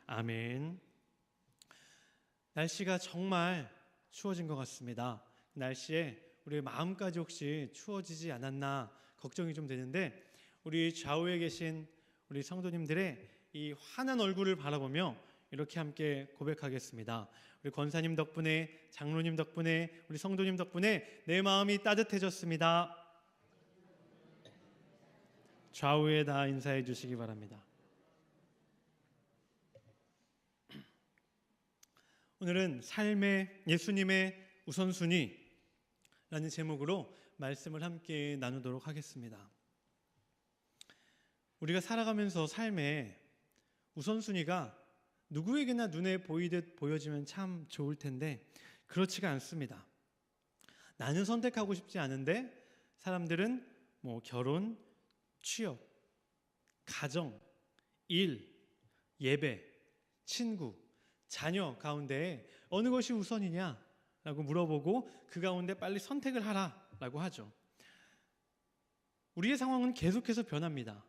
아멘. 날씨가 정말 추워진 것 같습니다. 날씨에 우리 마음까지 혹시 추워지지 않았나 걱정이 좀 되는데, 우리 좌우에 계신 우리 성도님들의 이 환한 얼굴을 바라보며 이렇게 함께 고백하겠습니다. 우리 권사님 덕분에, 장로님 덕분에, 우리 성도님 덕분에 내 마음이 따뜻해졌습니다. 좌우에 다 인사해 주시기 바랍니다. 오늘은 삶의 예수님의 우선순위라는 제목으로 말씀을 함께 나누도록 하겠습니다. 우리가 살아가면서 삶의 우선순위가 누구에게나 눈에 보이듯 보여지면 참 좋을 텐데 그렇지가 않습니다. 나는 선택하고 싶지 않은데 사람들은 결혼, 취업, 가정, 일, 예배, 친구, 자녀 가운데 어느 것이 우선이냐라고 물어보고 그 가운데 빨리 선택을 하라라고 하죠. 우리의 상황은 계속해서 변합니다.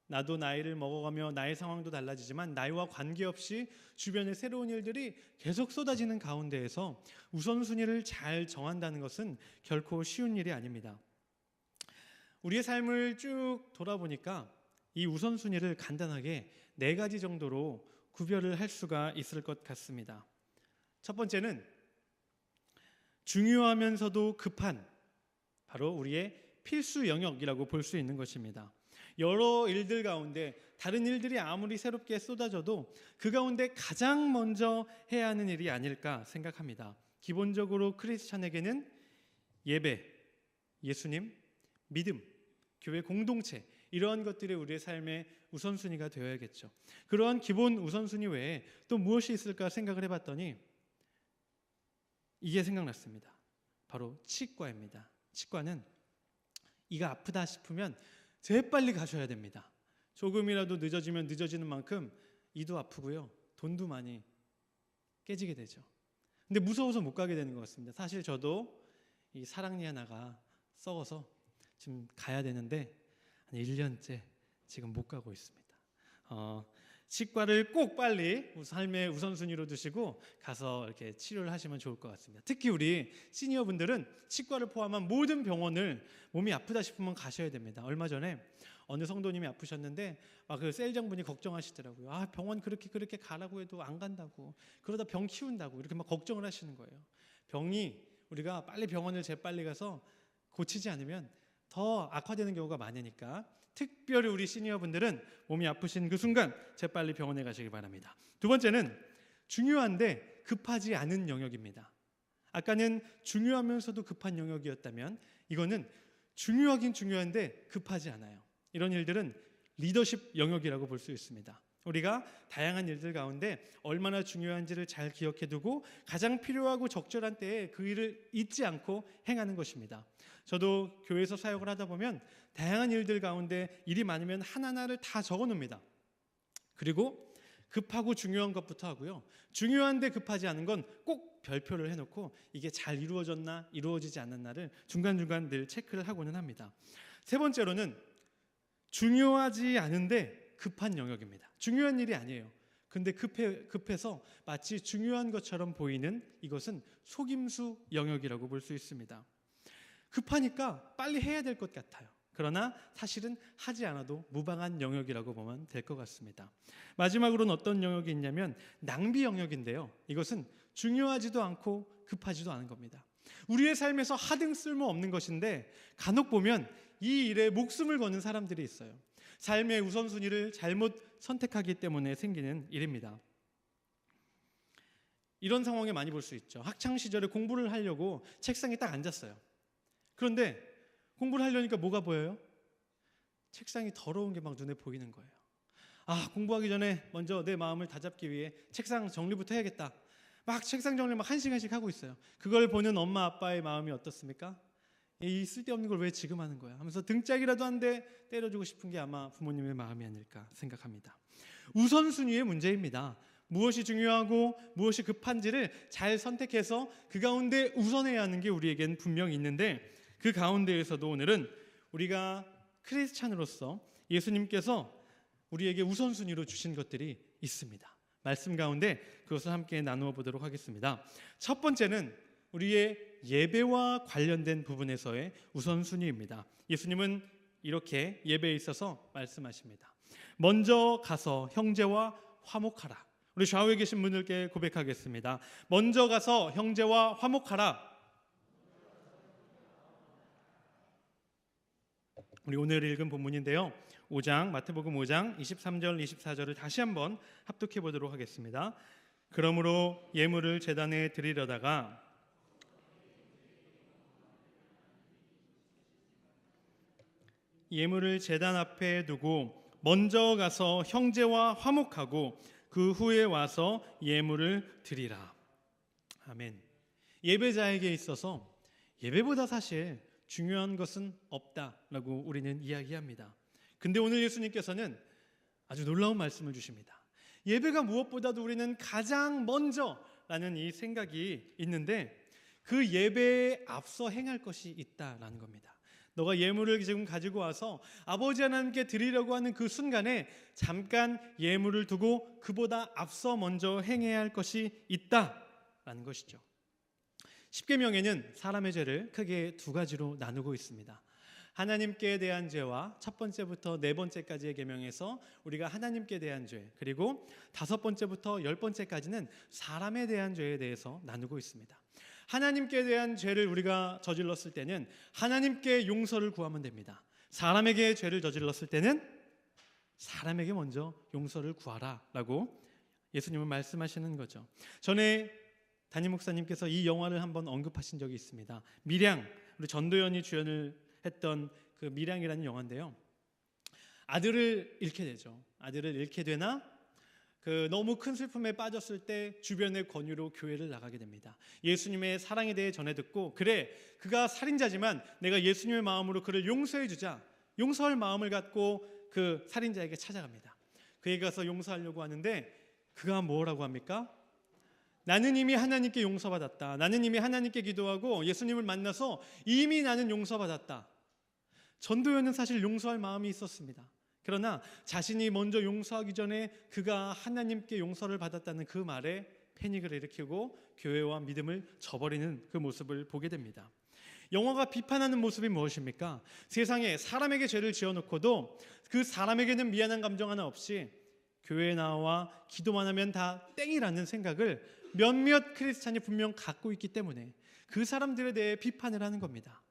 나도 나이를 먹어가며 나의 상황도 달라지지만 나이와 관계없이 주변의 새로운 일들이 계속 쏟아지는 가운데에서 우선순위를 잘 정한다는 것은 결코 쉬운 일이 아닙니다. 우리의 삶을 쭉 돌아보니까 이 우선순위를 간단하게 4가지 정도로 구별을 할 수가 있을 것 같습니다. 첫 번째는 중요하면서도 급한, 바로 우리의 필수 영역이라고 볼 수 있는 것입니다. 여러 일들 가운데 다른 일들이 아무리 새롭게 쏟아져도 그 가운데 가장 먼저 해야 하는 일이 아닐까 생각합니다. 기본적으로 크리스찬에게는 예배, 예수님, 믿음, 교회 공동체, 이러한 것들이 우리의 삶의 우선순위가 되어야겠죠. 그러한 기본 우선순위 외에 또 무엇이 있을까 생각을 해봤더니 이게 생각났습니다. 바로 치과입니다. 치과는 이가 아프다 싶으면 재빨리 가셔야 됩니다. 조금이라도 늦어지면 늦어지는 만큼 이도 아프고요, 돈도 많이 깨지게 되죠. 근데 무서워서 못 가게 되는 것 같습니다. 사실 저도 이 사랑니 하나가 썩어서 지금 가야 되는데 한 1년째 지금 못 가고 있습니다. 치과를 꼭 빨리 삶의 우선순위로 두시고 가서 이렇게 치료를 하시면 좋을 것 같습니다. 특히 우리 시니어분들은 치과를 포함한 모든 병원을 몸이 아프다 싶으면 가셔야 됩니다. 얼마 전에 어느 성도님이 아프셨는데 그 셀장분이 걱정하시더라고요. 병원 그렇게 가라고 해도 안 간다고, 그러다 병 키운다고 이렇게 막 걱정을 하시는 거예요. 병이 우리가 빨리 병원을 재빨리 가서 고치지 않으면 더 악화되는 경우가 많으니까 특별히 우리 시니어분들은 몸이 아프신 그 순간 재빨리 병원에 가시기 바랍니다. 두 번째는 중요한데 급하지 않은 영역입니다. 아까는 중요하면서도 급한 영역이었다면 이거는 중요하긴 중요한데 급하지 않아요. 이런 일들은 리더십 영역이라고 볼 수 있습니다. 우리가 다양한 일들 가운데 얼마나 중요한지를 잘 기억해두고 가장 필요하고 적절한 때에 그 일을 잊지 않고 행하는 것입니다. 저도 교회에서 사역을 하다 보면 다양한 일들 가운데 일이 많으면 하나하나를 다 적어놓습니다. 그리고 급하고 중요한 것부터 하고요, 중요한데 급하지 않은 건 꼭 별표를 해놓고 이게 잘 이루어졌나 이루어지지 않았나를 중간중간 늘 체크를 하고는 합니다. 세 번째로는 중요하지 않은데 급한 영역입니다. 중요한 일이 아니에요. 근데 급해서 마치 중요한 것처럼 보이는 이것은 속임수 영역이라고 볼 수 있습니다. 급하니까 빨리 해야 될 것 같아요. 그러나 사실은 하지 않아도 무방한 영역이라고 보면 될 것 같습니다. 마지막으로는 어떤 영역이 있냐면 낭비 영역인데요. 이것은 중요하지도 않고 급하지도 않은 겁니다. 우리의 삶에서 하등 쓸모없는 것인데 간혹 보면 이 일에 목숨을 거는 사람들이 있어요. 삶의 우선순위를 잘못 선택하기 때문에 생기는 일입니다. 이런 상황에 많이 볼 수 있죠. 학창시절에 공부를 하려고 책상에 딱 앉았어요. 그런데 공부를 하려니까 뭐가 보여요? 책상이 더러운 게 막 눈에 보이는 거예요. 공부하기 전에 먼저 내 마음을 다잡기 위해 책상 정리부터 해야겠다. 막 책상 정리를 막 1시간씩 하고 있어요. 그걸 보는 엄마 아빠의 마음이 어떻습니까? 이 쓸데없는 걸 왜 지금 하는 거야 하면서 등짝이라도 한 대 때려주고 싶은 게 아마 부모님의 마음이 아닐까 생각합니다. 우선순위의 문제입니다. 무엇이 중요하고 무엇이 급한지를 잘 선택해서 그 가운데 우선해야 하는 게 우리에겐 분명히 있는데, 그 가운데에서도 오늘은 우리가 크리스찬으로서 예수님께서 우리에게 우선순위로 주신 것들이 있습니다. 말씀 가운데 그것을 함께 나누어 보도록 하겠습니다. 첫 번째는 우리의 예배와 관련된 부분에서의 우선순위입니다. 예수님은 이렇게 예배에 있어서 말씀하십니다. 먼저 가서 형제와 화목하라. 우리 좌우에 계신 분들께 고백하겠습니다. 먼저 가서 형제와 화목하라. 우리 오늘 읽은 본문인데요, 5장 마태복음 5장 23절 24절을 다시 한번 합독해 보도록 하겠습니다. 그러므로 예물을 제단에 드리려다가 예물을 제단 앞에 두고 먼저 가서 형제와 화목하고 그 후에 와서 예물을 드리라. 아멘. 예배자에게 있어서 예배보다 사실 중요한 것은 없다라고 우리는 이야기합니다. 근데 오늘 예수님께서는 아주 놀라운 말씀을 주십니다. 예배가 무엇보다도 우리는 가장 먼저라는 이 생각이 있는데 그 예배에 앞서 행할 것이 있다라는 겁니다. 너가 예물을 지금 가지고 와서 아버지 하나님께 드리려고 하는 그 순간에 잠깐 예물을 두고 그보다 앞서 먼저 행해야 할 것이 있다라는 것이죠. 십계명에는 사람의 죄를 크게 두 가지로 나누고 있습니다. 하나님께 대한 죄와 첫 번째부터 네 번째까지의 계명에서 우리가 하나님께 대한 죄, 그리고 다섯 번째부터 열 번째까지는 사람에 대한 죄에 대해서 나누고 있습니다. 하나님께 대한 죄를 우리가 저질렀을 때는 하나님께 용서를 구하면 됩니다. 사람에게 죄를 저질렀을 때는 사람에게 먼저 용서를 구하라 라고 예수님은 말씀하시는 거죠. 전에 담임 목사님께서 이 영화를 한번 언급하신 적이 있습니다. 밀양, 우리 전도연이 주연을 했던 그 밀양이라는 영화인데요, 아들을 잃게 되죠. 아들을 잃게 되나 그 너무 큰 슬픔에 빠졌을 때 주변의 권유로 교회를 나가게 됩니다. 예수님의 사랑에 대해 전해 듣고, 그래 그가 살인자지만 내가 예수님의 마음으로 그를 용서해 주자, 용서할 마음을 갖고 그 살인자에게 찾아갑니다. 그에게 가서 용서하려고 하는데 그가 뭐라고 합니까? 나는 이미 하나님께 용서받았다. 나는 이미 하나님께 기도하고 예수님을 만나서 이미 나는 용서받았다. 전도연은 사실 용서할 마음이 있었습니다. 그러나 자신이 먼저 용서하기 전에 그가 하나님께 용서를 받았다는 그 말에 패닉을 일으키고 교회와 믿음을 저버리는 그 모습을 보게 됩니다. 영화가 비판하는 모습이 무엇입니까? 세상에 사람에게 죄를 지어놓고도 그 사람에게는 미안한 감정 하나 없이 교회에 나와 기도만 하면 다 땡이라는 생각을 몇몇 크리스찬이 분명 갖고 있기 때문에 그 사람들에 대해 비판을 하는 겁니다.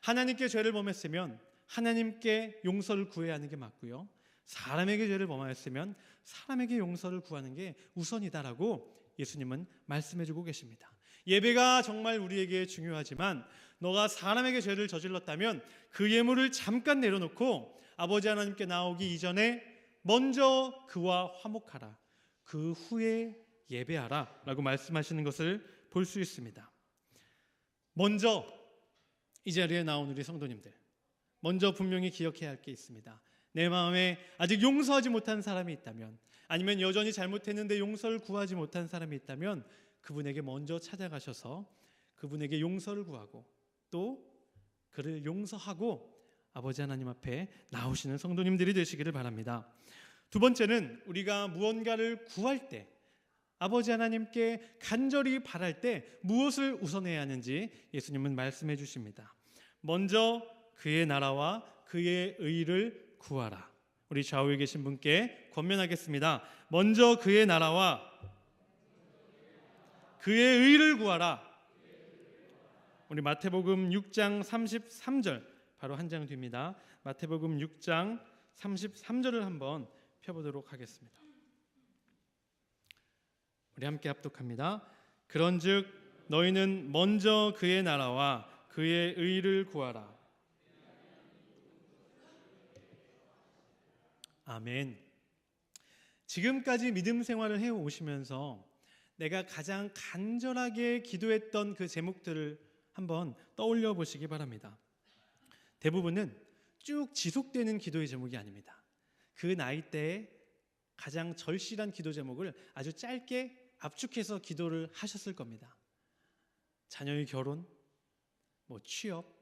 하나님께 죄를 범했으면 하나님께 용서를 구해야 하는 게 맞고요, 사람에게 죄를 범하였으면 사람에게 용서를 구하는 게 우선이다라고 예수님은 말씀해주고 계십니다. 예배가 정말 우리에게 중요하지만 너가 사람에게 죄를 저질렀다면 그 예물을 잠깐 내려놓고 아버지 하나님께 나오기 이전에 먼저 그와 화목하라, 그 후에 예배하라 라고 말씀하시는 것을 볼 수 있습니다. 먼저 이 자리에 나온 우리 성도님들, 먼저 분명히 기억해야 할 게 있습니다. 내 마음에 아직 용서하지 못한 사람이 있다면, 아니면 여전히 잘못했는데 용서를 구하지 못한 사람이 있다면 그분에게 먼저 찾아가셔서 그분에게 용서를 구하고 또 그를 용서하고 아버지 하나님 앞에 나오시는 성도님들이 되시기를 바랍니다. 두 번째는 우리가 무언가를 구할 때, 아버지 하나님께 간절히 바랄 때 무엇을 우선해야 하는지 예수님은 말씀해 주십니다. 먼저 그의 나라와 그의 의를 구하라. 우리 좌우에 계신 분께 권면하겠습니다. 먼저 그의 나라와 그의 의를 구하라. 우리 마태복음 6장 33절, 바로 한 장 뒤입니다. 마태복음 6장 33절을 한번 펴보도록 하겠습니다. 우리 함께 합독합니다. 그런즉 너희는 먼저 그의 나라와 그의 의를 구하라. 아멘. 지금까지 믿음 생활을 해오시면서 내가 가장 간절하게 기도했던 그 제목들을 한번 떠올려 보시기 바랍니다. 대부분은 쭉 지속되는 기도의 제목이 아닙니다. 그 나이대에 가장 절실한 기도 제목을 아주 짧게 압축해서 기도를 하셨을 겁니다. 자녀의 결혼, 취업,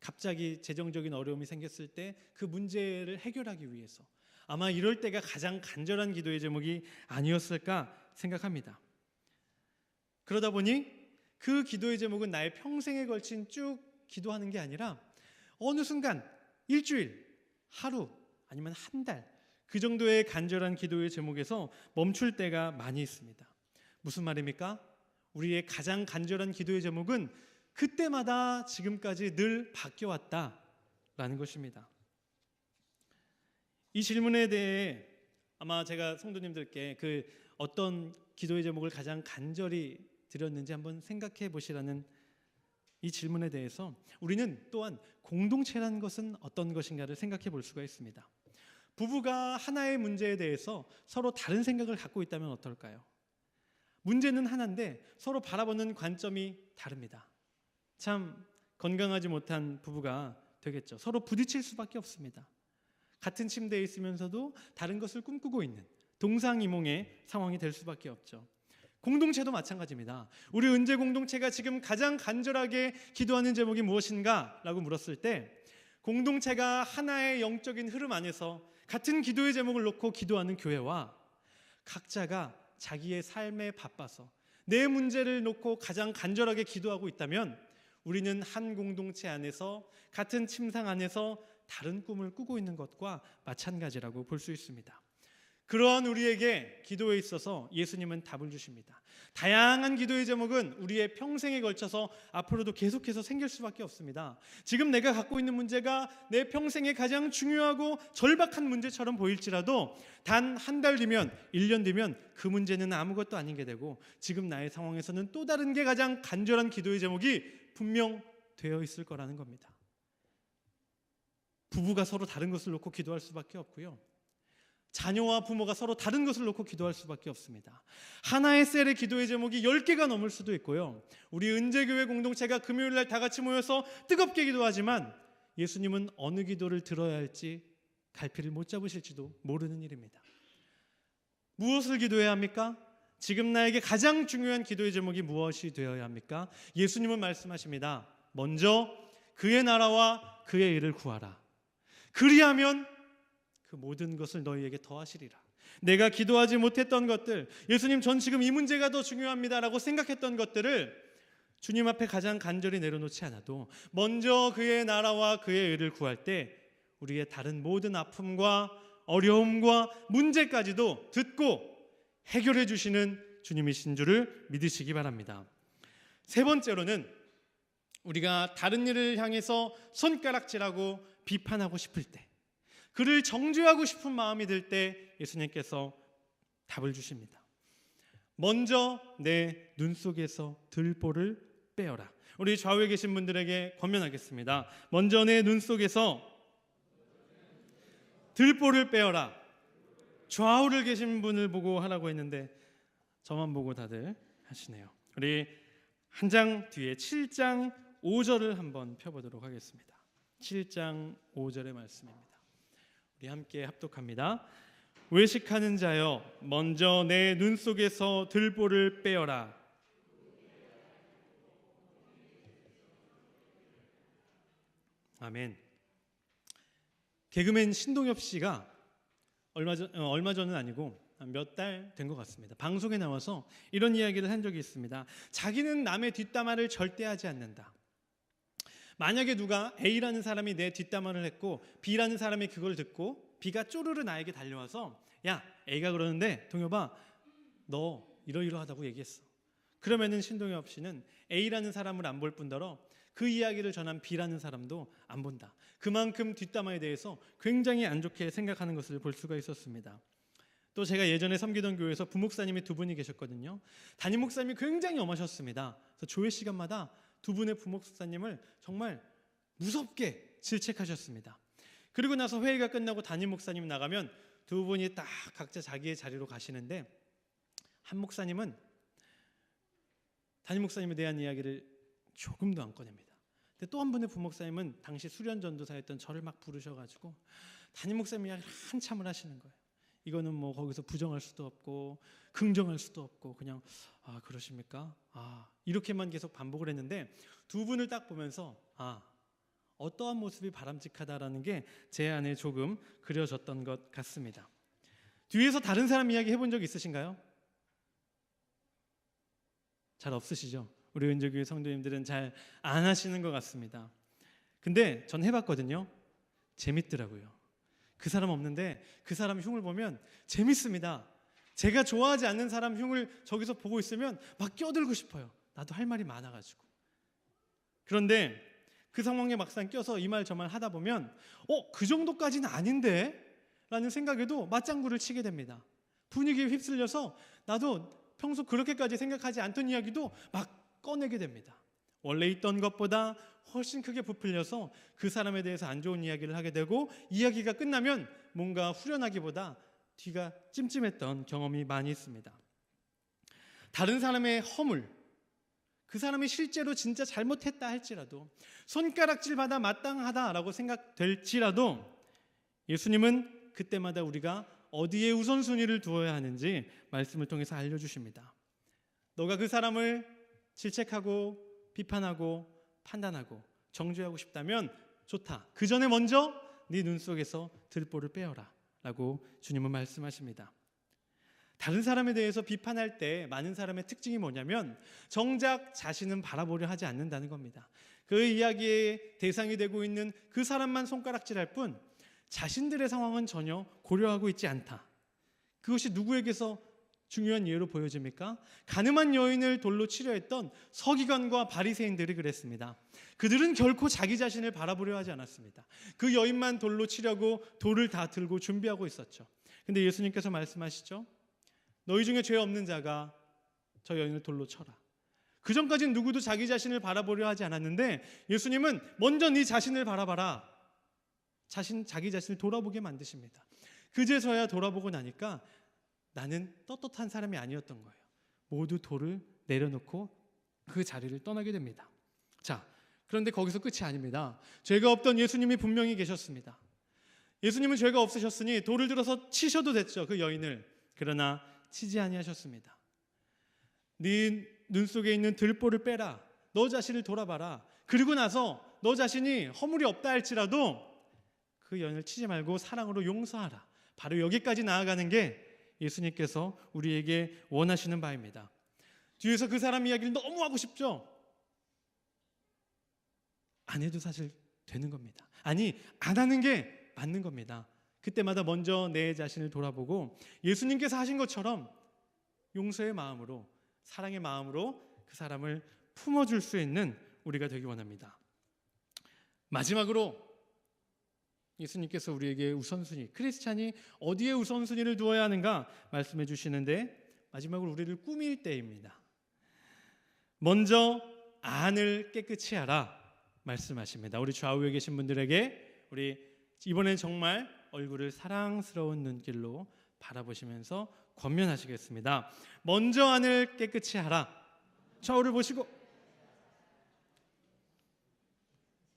갑자기 재정적인 어려움이 생겼을 때 그 문제를 해결하기 위해서, 아마 이럴 때가 가장 간절한 기도의 제목이 아니었을까 생각합니다. 그러다 보니 그 기도의 제목은 나의 평생에 걸친 쭉 기도하는 게 아니라 어느 순간 일주일, 하루 아니면 한 달 그 정도의 간절한 기도의 제목에서 멈출 때가 많이 있습니다. 무슨 말입니까? 우리의 가장 간절한 기도의 제목은 그때마다 지금까지 늘 바뀌어왔다라는 것입니다. 이 질문에 대해 아마 제가 성도님들께 그 어떤 기도의 제목을 가장 간절히 드렸는지 한번 생각해 보시라는 이 질문에 대해서 우리는 또한 공동체라는 것은 어떤 것인가를 생각해 볼 수가 있습니다. 부부가 하나의 문제에 대해서 서로 다른 생각을 갖고 있다면 어떨까요? 문제는 하나인데 서로 바라보는 관점이 다릅니다. 참 건강하지 못한 부부가 되겠죠. 서로 부딪힐 수밖에 없습니다. 같은 침대에 있으면서도 다른 것을 꿈꾸고 있는 동상이몽의 상황이 될 수밖에 없죠. 공동체도 마찬가지입니다. 우리 은재 공동체가 지금 가장 간절하게 기도하는 제목이 무엇인가? 라고 물었을 때 공동체가 하나의 영적인 흐름 안에서 같은 기도의 제목을 놓고 기도하는 교회와 각자가 자기의 삶에 바빠서 내 문제를 놓고 가장 간절하게 기도하고 있다면 우리는 한 공동체 안에서 같은 침상 안에서 다른 꿈을 꾸고 있는 것과 마찬가지라고 볼 수 있습니다. 그러한 우리에게 기도에 있어서 예수님은 답을 주십니다. 다양한 기도의 제목은 우리의 평생에 걸쳐서 앞으로도 계속해서 생길 수밖에 없습니다. 지금 내가 갖고 있는 문제가 내 평생에 가장 중요하고 절박한 문제처럼 보일지라도 단 한 달 뒤면 1년 뒤면 그 문제는 아무것도 아닌 게 되고 지금 나의 상황에서는 또 다른 게 가장 간절한 기도의 제목이 분명 되어 있을 거라는 겁니다. 부부가 서로 다른 것을 놓고 기도할 수밖에 없고요. 자녀와 부모가 서로 다른 것을 놓고 기도할 수밖에 없습니다. 하나의 셀의 기도의 제목이 10개가 넘을 수도 있고요. 우리 은재교회 공동체가 금요일날 다 같이 모여서 뜨겁게 기도하지만 예수님은 어느 기도를 들어야 할지 갈피를 못 잡으실지도 모르는 일입니다. 무엇을 기도해야 합니까? 지금 나에게 가장 중요한 기도의 제목이 무엇이 되어야 합니까? 예수님은 말씀하십니다. 먼저 그의 나라와 그의 일을 구하라. 그리하면 그 모든 것을 너희에게 더하시리라. 내가 기도하지 못했던 것들, 예수님 전 지금 이 문제가 더 중요합니다라고 생각했던 것들을 주님 앞에 가장 간절히 내려놓지 않아도 먼저 그의 나라와 그의 의를 구할 때 우리의 다른 모든 아픔과 어려움과 문제까지도 듣고 해결해 주시는 주님이신 줄을 믿으시기 바랍니다. 세 번째로는 우리가 다른 일을 향해서 손가락질하고 비판하고 싶을 때, 그를 정죄하고 싶은 마음이 들 때 예수님께서 답을 주십니다. 먼저 내 눈 속에서 들보를 빼어라. 우리 좌우에 계신 분들에게 권면하겠습니다. 먼저 내 눈 속에서 들보를 빼어라. 좌우를 계신 분을 보고 하라고 했는데 저만 보고 다들 하시네요. 우리 한 장 뒤에 7장 5절을 한번 펴보도록 하겠습니다. 7장 5절의 말씀입니다. 우리 함께 합독합니다. 외식하는 자여 먼저 내 눈 속에서 들보를 빼어라. 아멘. 개그맨 신동엽 씨가 얼마 전은 아니고 몇 달 된 것 같습니다. 방송에 나와서 이런 이야기를 한 적이 있습니다. 자기는 남의 뒷담화를 절대 하지 않는다. 만약에 누가 A라는 사람이 내 뒷담화를 했고 B라는 사람이 그걸 듣고 B가 쪼르르 나에게 달려와서 야 A가 그러는데 동엽아 너 이러이러하다고 얘기했어. 그러면은 신동엽 씨는 A라는 사람을 안 볼 뿐더러 그 이야기를 전한 B라는 사람도 안 본다. 그만큼 뒷담화에 대해서 굉장히 안 좋게 생각하는 것을 볼 수가 있었습니다. 또 제가 예전에 섬기던 교회에서 부목사님이 두 분이 계셨거든요. 담임 목사님이 굉장히 엄하셨습니다. 그래서 조회 시간마다 두 분의 부목사님을 정말 무섭게 질책하셨습니다. 그리고 나서 회의가 끝나고 담임 목사님 나가면 두 분이 딱 각자 자기의 자리로 가시는데 한 목사님은 담임 목사님에 대한 이야기를 조금도 안 꺼냅니다. 근데 또 한 분의 부목사님은 당시 수련 전도사였던 저를 막 부르셔가지고 담임 목사님 이야기를 한참을 하시는 거예요. 이거는 뭐 거기서 부정할 수도 없고 긍정할 수도 없고 그냥 아 그러십니까? 아 이렇게만 계속 반복을 했는데 두 분을 딱 보면서 아 어떠한 모습이 바람직하다라는 게 제 안에 조금 그려졌던 것 같습니다. 뒤에서 다른 사람 이야기 해본 적 있으신가요? 잘 없으시죠? 우리 은조교회 성도님들은 잘 안 하시는 것 같습니다. 근데 전 해봤거든요. 재밌더라고요. 그 사람 없는데 그 사람 흉을 보면 재밌습니다. 제가 좋아하지 않는 사람 흉을 저기서 보고 있으면 막 껴들고 싶어요. 나도 할 말이 많아가지고. 그런데 그 상황에 막상 껴서 이 말 저 말 하다 보면 그 정도까지는 아닌데? 라는 생각에도 맞장구를 치게 됩니다. 분위기에 휩쓸려서 나도 평소 그렇게까지 생각하지 않던 이야기도 막 꺼내게 됩니다. 원래 있던 것보다 훨씬 크게 부풀려서 그 사람에 대해서 안 좋은 이야기를 하게 되고, 이야기가 끝나면 뭔가 후련하기보다 뒤가 찜찜했던 경험이 많이 있습니다. 다른 사람의 허물, 그 사람이 실제로 진짜 잘못했다 할지라도, 손가락질 받아 마땅하다라고 생각될지라도 예수님은 그때마다 우리가 어디에 우선순위를 두어야 하는지 말씀을 통해서 알려주십니다. 너가 그 사람을 질책하고 비판하고 판단하고 정죄하고 싶다면 좋다. 그 전에 먼저 네 눈 속에서 들보를 빼어라 라고 주님은 말씀하십니다. 다른 사람에 대해서 비판할 때 많은 사람의 특징이 뭐냐면 정작 자신은 바라보려 하지 않는다는 겁니다. 그 이야기의 대상이 되고 있는 그 사람만 손가락질할 뿐 자신들의 상황은 전혀 고려하고 있지 않다. 그것이 누구에게서 중요한 예로 보여집니까? 가늠한 여인을 돌로 치려 했던 서기관과 바리새인들이 그랬습니다. 그들은 결코 자기 자신을 바라보려 하지 않았습니다. 그 여인만 돌로 치려고 돌을 다 들고 준비하고 있었죠. 근데 예수님께서 말씀하시죠. 너희 중에 죄 없는 자가 저 여인을 돌로 쳐라. 그 전까지는 누구도 자기 자신을 바라보려 하지 않았는데 예수님은 먼저 네 자신을 바라봐라. 자기 자신을 돌아보게 만드십니다. 그제서야 돌아보고 나니까 나는 떳떳한 사람이 아니었던 거예요. 모두 돌을 내려놓고 그 자리를 떠나게 됩니다. 자, 그런데 거기서 끝이 아닙니다. 죄가 없던 예수님이 분명히 계셨습니다. 예수님은 죄가 없으셨으니 돌을 들어서 치셔도 됐죠, 그 여인을. 그러나 치지 아니하셨습니다. 네 눈 속에 있는 들보를 빼라. 너 자신을 돌아봐라. 그리고 나서 너 자신이 허물이 없다 할지라도 그 여인을 치지 말고 사랑으로 용서하라. 바로 여기까지 나아가는 게 예수님께서 우리에게 원하시는 바입니다. 뒤에서 그 사람 이야기를 너무 하고 싶죠? 안 해도 사실 되는 겁니다. 아니, 안 하는 게 맞는 겁니다. 그때마다 먼저 내 자신을 돌아보고 예수님께서 하신 것처럼 용서의 마음으로, 사랑의 마음으로 그 사람을 품어줄 수 있는 우리가 되기 원합니다. 마지막으로 예수님께서 우리에게 우선순위, 크리스찬이 어디에 우선순위를 두어야 하는가 말씀해 주시는데, 마지막으로 우리를 꾸밀 때입니다. 먼저 안을 깨끗이 하라 말씀하십니다. 우리 좌우에 계신 분들에게 우리 이번엔 정말 얼굴을 사랑스러운 눈길로 바라보시면서 권면하시겠습니다. 먼저 안을 깨끗이 하라. 좌우를 보시고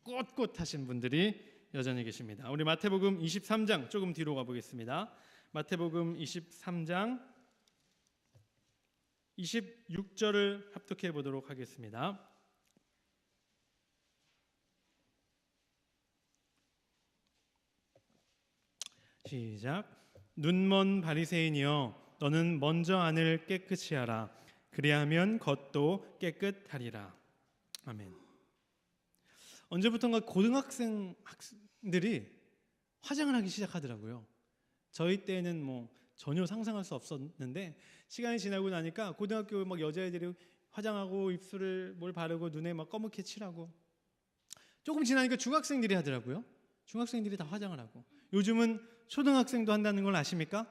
꼿꼿하신 분들이 여전히 계십니다. 우리 마태복음 23장 조금 뒤로 가보겠습니다. 마태복음 23장 26절을 합독해 보도록 하겠습니다. 시작. 눈먼 바리새인이여, 너는 먼저 안을 깨끗이 하라. 그리하면 겉도 깨끗하리라. 아멘. 언제부턴가 고등학생들이 화장을 하기 시작하더라고요. 저희 때는 뭐 전혀 상상할 수 없었는데 시간이 지나고 나니까 고등학교 막 여자애들이 화장하고 입술을 뭘 바르고 눈에 막 검게 칠하고, 조금 지나니까 중학생들이 하더라고요. 중학생들이 다 화장을 하고, 요즘은 초등학생도 한다는 걸 아십니까?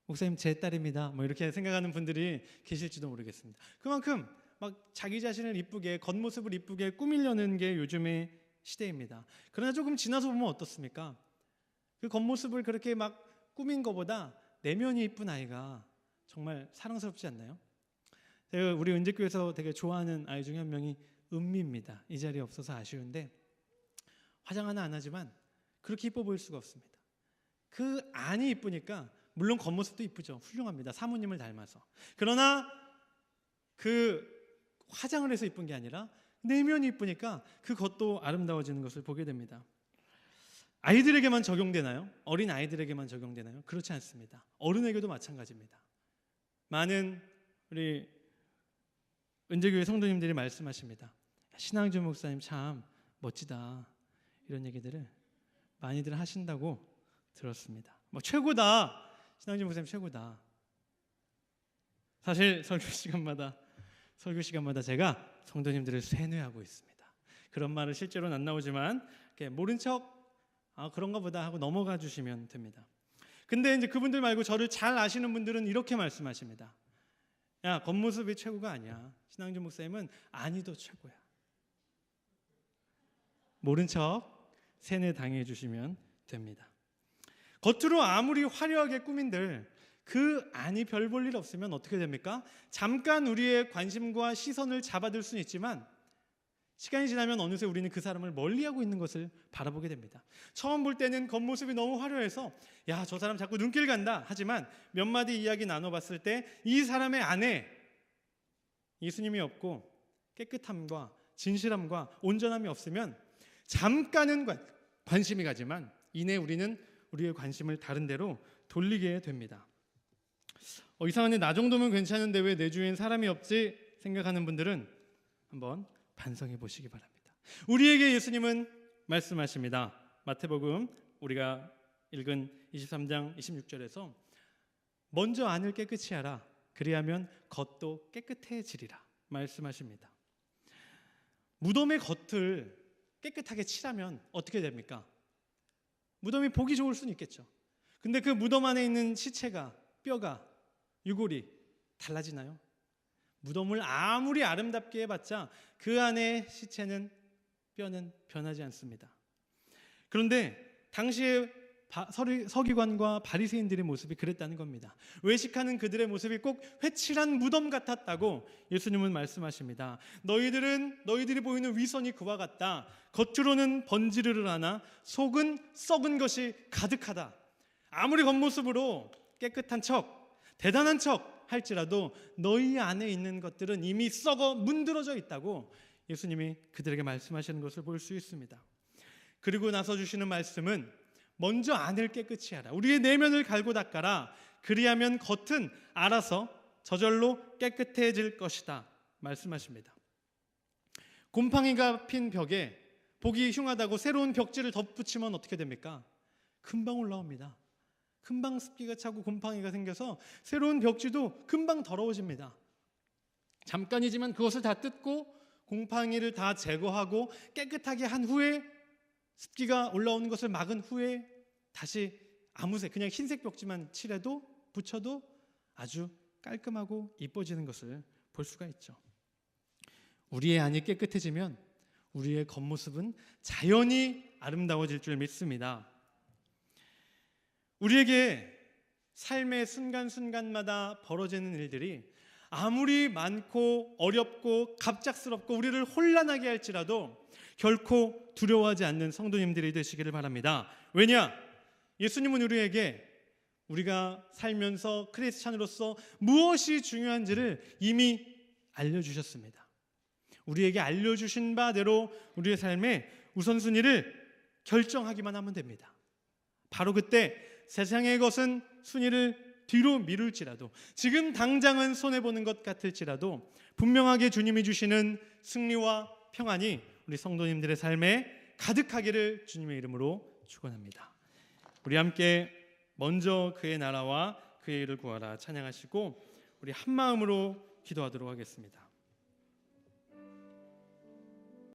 목사님 제 딸입니다. 뭐 이렇게 생각하는 분들이 계실지도 모르겠습니다. 그만큼 막 자기 자신을 이쁘게, 겉모습을 이쁘게 꾸미려는 게 요즘의 시대입니다. 그러나 조금 지나서 보면 어떻습니까? 그 겉모습을 그렇게 막 꾸민 것보다 내면이 이쁜 아이가 정말 사랑스럽지 않나요? 제가 우리 은재교회에서 되게 좋아하는 아이 중에 한 명이 은미입니다. 이 자리에 없어서 아쉬운데 화장 하나 안 하지만 그렇게 이뻐 보일 수가 없습니다. 그 안이 이쁘니까, 물론 겉모습도 이쁘죠. 훌륭합니다. 사모님을 닮아서. 그러나 그 화장을 해서 이쁜 게 아니라 내면이 이쁘니까 그것도 아름다워지는 것을 보게 됩니다. 아이들에게만 적용되나요? 어린 아이들에게만 적용되나요? 그렇지 않습니다. 어른에게도 마찬가지입니다. 많은 우리 은재교회 성도님들이 말씀하십니다. 신앙주 목사님 참 멋지다, 이런 얘기들을 많이들 하신다고 들었습니다. 뭐 최고다, 신앙주 목사님 최고다. 사실 설교 시간마다 제가 성도님들을 세뇌하고 있습니다. 그런 말은 실제로는 안 나오지만 모른 척 그런가 보다 하고 넘어가 주시면 됩니다. 근데 이제 그분들 말고 저를 잘 아시는 분들은 이렇게 말씀하십니다. 야, 겉모습이 최고가 아니야. 신앙주 목사님은 아니도 최고야. 모른 척 세뇌 당해 주시면 됩니다. 겉으로 아무리 화려하게 꾸민들 그 안이 별 볼 일 없으면 어떻게 됩니까? 잠깐 우리의 관심과 시선을 잡아들 수는 있지만 시간이 지나면 어느새 우리는 그 사람을 멀리하고 있는 것을 바라보게 됩니다. 처음 볼 때는 겉모습이 너무 화려해서 야, 저 사람 자꾸 눈길 간다 하지만 몇 마디 이야기 나눠봤을 때 이 사람의 안에 예수님이 없고 깨끗함과 진실함과 온전함이 없으면 잠깐은 관심이 가지만 이내 우리는 우리의 관심을 다른 데로 돌리게 됩니다. 이상한데 나 정도면 괜찮은데 왜 내 주위엔 사람이 없지 생각하는 분들은 한번 반성해 보시기 바랍니다. 우리에게 예수님은 말씀하십니다. 마태복음 우리가 읽은 23장 26절에서 먼저 안을 깨끗이 하라, 그리하면 겉도 깨끗해지리라 말씀하십니다. 무덤의 겉을 깨끗하게 칠하면 어떻게 됩니까? 무덤이 보기 좋을 수는 있겠죠. 근데 그 무덤 안에 있는 시체가, 뼈가, 유골이 달라지나요? 무덤을 아무리 아름답게 해봤자 그 안에 시체는, 뼈는 변하지 않습니다. 그런데 당시에 서기관과 바리새인들의 모습이 그랬다는 겁니다. 외식하는 그들의 모습이 꼭 회칠한 무덤 같았다고 예수님은 말씀하십니다. 너희들이 보이는 위선이 그와 같다. 겉으로는 번지르르하나 속은 썩은 것이 가득하다. 아무리 겉모습으로 깨끗한 척, 대단한 척 할지라도 너희 안에 있는 것들은 이미 썩어 문드러져 있다고 예수님이 그들에게 말씀하시는 것을 볼 수 있습니다. 그리고 나서 주시는 말씀은 먼저 안을 깨끗이 하라. 우리의 내면을 갈고 닦아라. 그리하면 겉은 알아서 저절로 깨끗해질 것이다 말씀하십니다. 곰팡이가 핀 벽에 보기 흉하다고 새로운 벽지를 덧붙이면 어떻게 됩니까? 금방 올라옵니다. 금방 습기가 차고 곰팡이가 생겨서 새로운 벽지도 금방 더러워집니다. 잠깐이지만 그것을 다 뜯고 곰팡이를 다 제거하고 깨끗하게 한 후에 습기가 올라오는 것을 막은 후에 다시 아무색 그냥 흰색 벽지만 붙여도 아주 깔끔하고 이뻐지는 것을 볼 수가 있죠. 우리의 안이 깨끗해지면 우리의 겉모습은 자연히 아름다워질 줄 믿습니다. 우리에게 삶의 순간순간마다 벌어지는 일들이 아무리 많고 어렵고 갑작스럽고 우리를 혼란하게 할지라도 결코 두려워하지 않는 성도님들이 되시기를 바랍니다. 왜냐? 예수님은 우리가 살면서 크리스찬으로서 무엇이 중요한지를 이미 알려주셨습니다. 우리에게 알려주신 바대로 우리의 삶의 우선순위를 결정하기만 하면 됩니다. 바로 그때 세상의 것은 순위를 뒤로 미룰지라도, 지금 당장은 손해보는 것 같을지라도 분명하게 주님이 주시는 승리와 평안이 우리 성도님들의 삶에 가득하기를 주님의 이름으로 축원합니다. 우리 함께 먼저 그의 나라와 그의 일을 구하라 찬양하시고 우리 한 마음으로 기도하도록 하겠습니다.